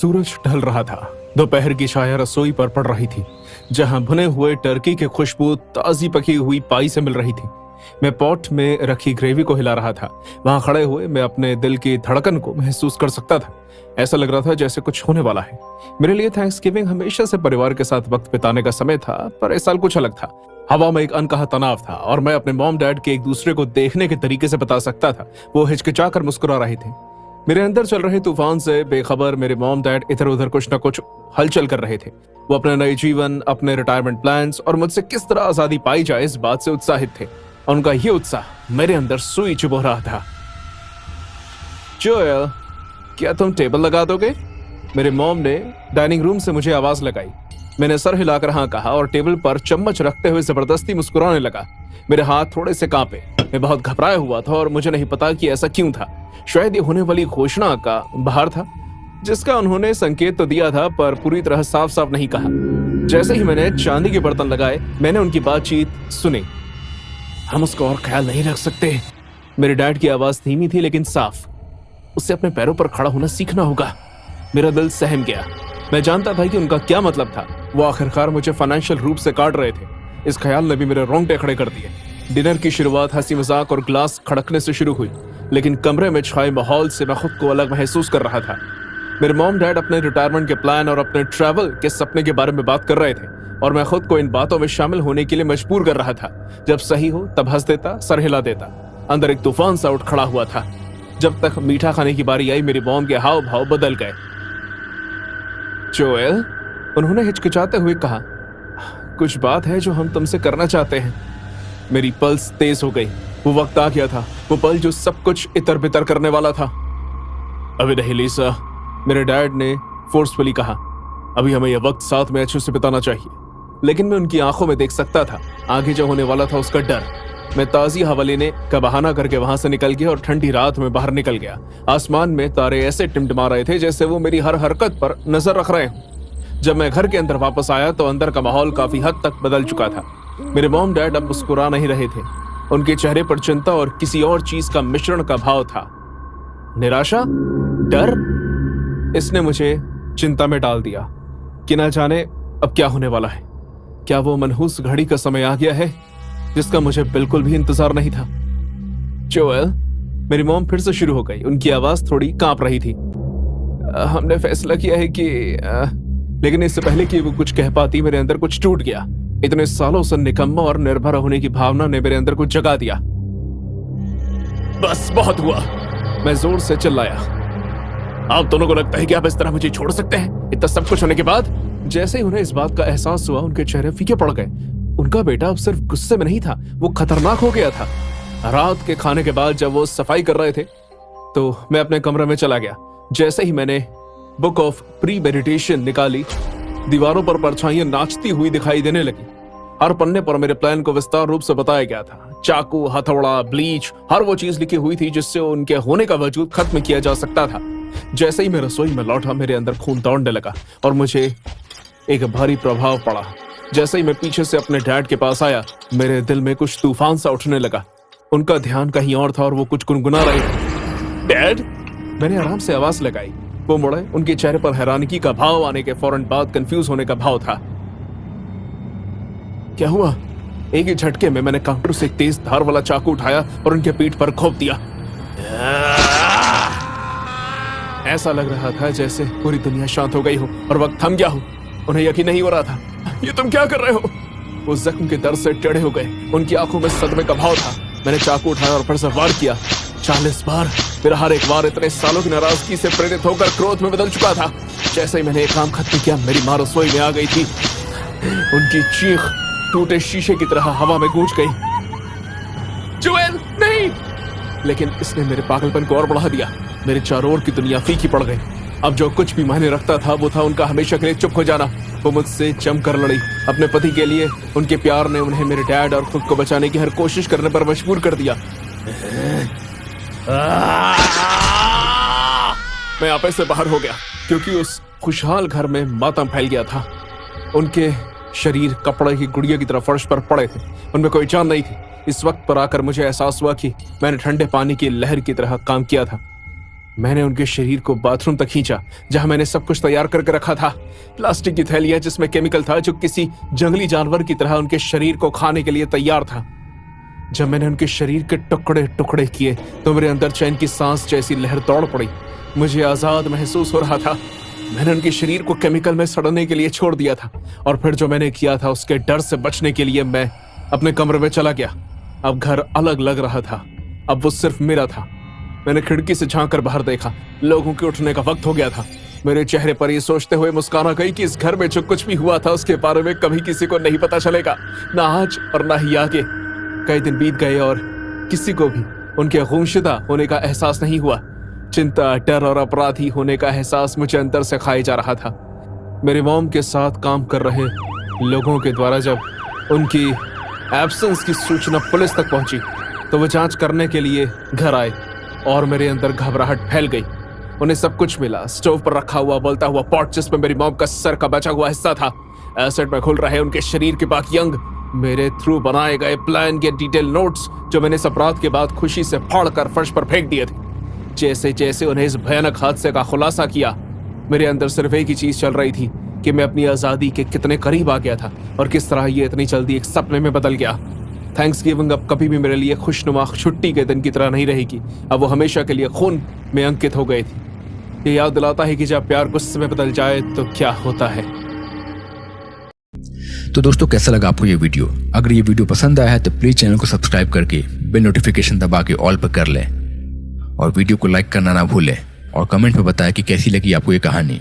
सूरज ढल रहा था। दोपहर की छाया रसोई पर पड़ रही थी, जहां भुने हुए टर्की की खुशबू ताजी पकी हुई पाई से मिल रही थी। मैं पॉट में रखी ग्रेवी को हिला रहा था। वहां खड़े हुए मैं अपने दिल की धड़कन को महसूस कर सकता था। ऐसा लग रहा था जैसे कुछ होने वाला है। मेरे लिए थैंक्सगिविंग हमेशा से परिवार के साथ वक्त बिताने का समय था, पर इस साल कुछ अलग था। हवा में एक अनकहा तनाव था और मैं अपने मॉम डैड के एक दूसरे को देखने के तरीके से बता सकता था। वो हिचकिचाकर मुस्कुरा रहे थे। मेरे अंदर चल रहे तूफान से बेखबर मेरे मॉम डैड इधर उधर कुछ न कुछ हलचल कर रहे थे। वो अपने नए जीवन, अपने रिटायरमेंट प्लान्स और मुझसे किस तरह आजादी पाई जाए इस बात से उत्साहित थे। और उनका ये उत्साह मेरे अंदर सुई चुभो रहा था। जोएल, क्या तुम टेबल लगा दोगे? मेरे मॉम ने डाइनिंग रूम से मुझे आवाज लगाई। मैंने सर हिलाकर हाँ कहा और टेबल पर चम्मच रखते हुए जबरदस्ती मुस्कुराने लगा। मेरे हाथ थोड़े से कांपे। मैं बहुत घबराया हुआ था और मुझे नहीं पता कि ऐसा क्यों था। शायद ये होने वाली घोषणा का बाहर था, जिसका उन्होंने संकेत तो दिया था पर पूरी तरह साफ साफ नहीं कहा। जैसे ही मैंने चांदी के बर्तन लगाए, मैंने उनकी बातचीत सुनी। हम उसका और ख्याल नहीं रख सकते। मेरे डैड की आवाज धीमी थी लेकिन साफ। उससे अपने पैरों पर खड़ा होना सीखना होगा। मेरा दिल सहम गया। मैं जानता था कि उनका क्या मतलब था। वो आखिरकार मुझे फाइनेंशियल रूप से काट रहे थे। इस ख्याल ने भी मेरे रोंगटे खड़े कर दिए। डिनर की शुरुआत हंसी मजाक और ग्लास खड़कने से शुरू हुई, लेकिन कमरे में छाए माहौल से मैं खुद को अलग महसूस कर रहा था। मेरे मॉम डैड अपने रिटायरमेंट के प्लान और अपने ट्रैवल के सपने के बारे में बात कर रहे थे और मैं खुद को इन बातों में शामिल होने के लिए मजबूर कर रहा था। जब सही हो तब हंस देता, सर हिला देता। अंदर एक तूफान सा उठ खड़ा हुआ था। जब तक मीठा खाने की बारी आई, मेरी मॉम के हाव भाव बदल गए। जोएल, उन्होंने हिचकिचाते हुए कहा, कुछ बात है जो हम तुमसे करना चाहते हैं। मेरी पल्स तेज हो गई। वो वक्त आ गया था, वो पल जो सब कुछ इतर बितर करने वाला था। अभी नहीं लीसा, मेरे डैड ने फोर्सफुली कहा। अभी हमें यह वक्त साथ में अच्छे से बिताना चाहिए। लेकिन मैं उनकी आंखों में देख सकता था आगे जो होने वाला था उसका डर। मैं ताजी हवा लेने का बहाना करके वहां से निकल गया और ठंडी रात में बाहर निकल गया। आसमान में तारे ऐसे टिमटिमा रहे थे जैसे वो मेरी हर हरकत पर नजर रख रहे हों। जब मैं घर के अंदर वापस आया तो अंदर का माहौल काफी हद तक बदल चुका था। मेरे मॉम डैड अब मुस्कुरा नहीं रहे थे। उनके चेहरे पर चिंता और किसी और चीज का मिश्रण का भाव था। निराशा, डर। इसने मुझे चिंता में डाल दिया कि ना जाने अब क्या होने वाला है। क्या वो मनहूस घड़ी का समय आ गया है जिसका मुझे बिल्कुल भी इंतजार नहीं था? जोएल, मेरी मॉम फिर से शुरू हो गई। उनकी आवाज थोड़ी कांप रही थी। हमने फैसला किया है कि लेकिन इससे पहले कि वो कुछ कह पाती, मेरे अंदर कुछ टूट गया। इतने सालों से निकम्मा और निर्भर होने की भावना ने मेरे अंदर कुछ जगा दिया। बस बहुत हुआ, मैं जोर से चिल्लाया। आप दोनों को लगता है कि आप इस तरह मुझे छोड़ सकते हैं इतना सब कुछ होने के बाद? जैसे ही उन्हें इस बात का एहसास हुआ, उनके चेहरे फीके पड़ गए। उनका बेटा अब सिर्फ गुस्से में नहीं था, वो खतरनाक हो गया था। रात के खाने के बाद जब वो सफाई कर रहे थे तो मैं अपने कमरे में चला गया। जैसे ही मैंने बुक ऑफ प्री मेडिटेशन निकाली, दीवारों पर परछाइयां नाचती हुई दिखाई देने लगी। हर पन्ने पर मेरे प्लान को विस्तार रूप से बताया गया था। चाकू, हथौड़ा, ब्लीच, हर वो चीज लिखी हुई थी जिससे उनके होने का वजूद खत्म किया जा सकता था। जैसे ही मैं रसोई में लौटा, मेरे अंदर खून दौड़ने लगा और मुझे एक भारी प्रभाव पड़ा। जैसे ही मैं पीछे से अपने डैड के पास आया, मेरे दिल में कुछ तूफान सा उठने लगा। उनका ध्यान कहीं और था और वो कुछ गुनगुना रहे थे। डैड, मैंने आराम से आवाज लगाई। वो मुड़े। उनके चेहरे पर हैरानगी का भाव आने के फौरन बाद कंफ्यूज होने का भाव था। क्या हुआ? एक ही झटके में मैंने काउंटर से एक तेज धार वाला चाकू उठाया और उनके पीठ पर घोंप दिया। ऐसा लग रहा था जैसे पूरी दुनिया शांत हो गई हो और वक्त थम गया हो। उन्हें यकीन नहीं हो रहा था। ये तुम क्या कर रहे हो? वो जख्म के दर्द से टेढ़े हो गए। उनकी आंखों में सदमे का भाव था। मैंने चाकू उठाया और फिर से वार किया। 40 बार। मेरा हर एक बार इतने सालों की नाराजगी से प्रेरित होकर क्रोध में बदल चुका था। जैसे ही मैंने एक काम खत्म किया, मेरी मां रसोई में आ गई थी। उनकी चीख टूटे शीशे की तरह हवा में गूंज गई। जोएल, नहीं! लेकिन इसने मेरे पागलपन को और बढ़ा दिया। मेरे चारों ओर की दुनिया फीकी पड़ गई। अब जो कुछ भी मायने रखता था वो था उनका हमेशा के लिए चुप हो जाना। वो मुझसे जमकर लड़ी। अपने पति के लिए उनके प्यार ने उन्हें मेरे डैड और खुद को बचाने की हर कोशिश करने पर मजबूर कर दिया। मैं आपे से बाहर हो गया क्योंकि उस खुशहाल घर में मातम फैल गया था। उनके शरीर कपड़े की गुड़िया की तरह फर्श पर पड़े थे। उनमें कोई जान नहीं थी। इस वक्त पर आकर मुझे एहसास हुआ कि मैंने ठंडे पानी की लहर की तरह काम किया था। मैंने उनके शरीर को बाथरूम तक खींचा जहां मैंने सब कुछ तैयार करके रखा था। प्लास्टिक की थैलियां जिसमें केमिकल था जो किसी जंगली जानवर की तरह उनके शरीर को खाने के लिए तैयार था। जब मैंने उनके शरीर के टुकड़े टुकड़े किए तो मेरे अंदर चैन की सांस जैसी लहर दौड़ पड़ी। मुझे आजाद महसूस हो रहा था। मैंने उनके शरीर को केमिकल में सड़ने के लिए छोड़ दिया था और फिर जो मैंने किया था उसके डर से बचने के लिए मैं अपने कमरे में चला गया। अब घर अलग लग रहा था, अब वो सिर्फ मेरा था। मैंने खिड़की से झांक कर बाहर देखा। लोगों के उठने का वक्त हो गया था। मेरे चेहरे पर ये सोचते हुए मुस्कान आ गई कि इस घर में जो कुछ भी हुआ था उसके बारे में कभी किसी को नहीं पता चलेगा, ना आज और ना ही आगे। कई दिन बीत गए और किसी को भी उनके गुमशुदा होने का एहसास नहीं हुआ। चिंता, डर और अपराधी होने का एहसास मुझे अंदर से खाए जा रहा था। मेरे मॉम के साथ काम कर रहे लोगों के द्वारा जब उनकी एब्सेंस की सूचना पुलिस तक पहुंची तो वो जांच करने के लिए घर आए और मेरे अंदर घबराहट फैल गई। उन्हें सब कुछ मिला। स्टोव पर रखा हुआ बोलता हुआ पॉट जिसमें मेरी मॉम का सर का बचा हुआ हिस्सा था, एसिड में घुल रहे उनके शरीर के बाकी अंग, मेरे थ्रू बनाए गए प्लान के डिटेल नोट्स जो मैंने इस अपराध के बाद खुशी से फाड़कर फर्श पर फेंक दिए थे। जैसे जैसे उन्हें इस भयानक हादसे का खुलासा किया, मेरे अंदर सिर्फ एक ही चीज चल रही थी कि मैं अपनी आजादी के कितने करीब आ गया था और किस तरह ये इतनी जल्दी एक सपने में बदल गया। थैंक्सगिविंग अब कभी भी मेरे लिए खुशनुमा छुट्टी के दिन की तरह नहीं रहेगी। अब वो हमेशा के लिए खून में अंकित हो गई थी। ये याद दिलाता है कि जब प्यार गुस्से में बदल जाए तो क्या होता है। तो दोस्तों, कैसा लगा आपको ये वीडियो? अगर ये वीडियो पसंद आया है तो प्लीज चैनल को सब्सक्राइब करके बेल नोटिफिकेशन दबा के ऑल पर कर लें और वीडियो को लाइक करना ना भूलें और कमेंट में बताएं कि कैसी लगी आपको ये कहानी।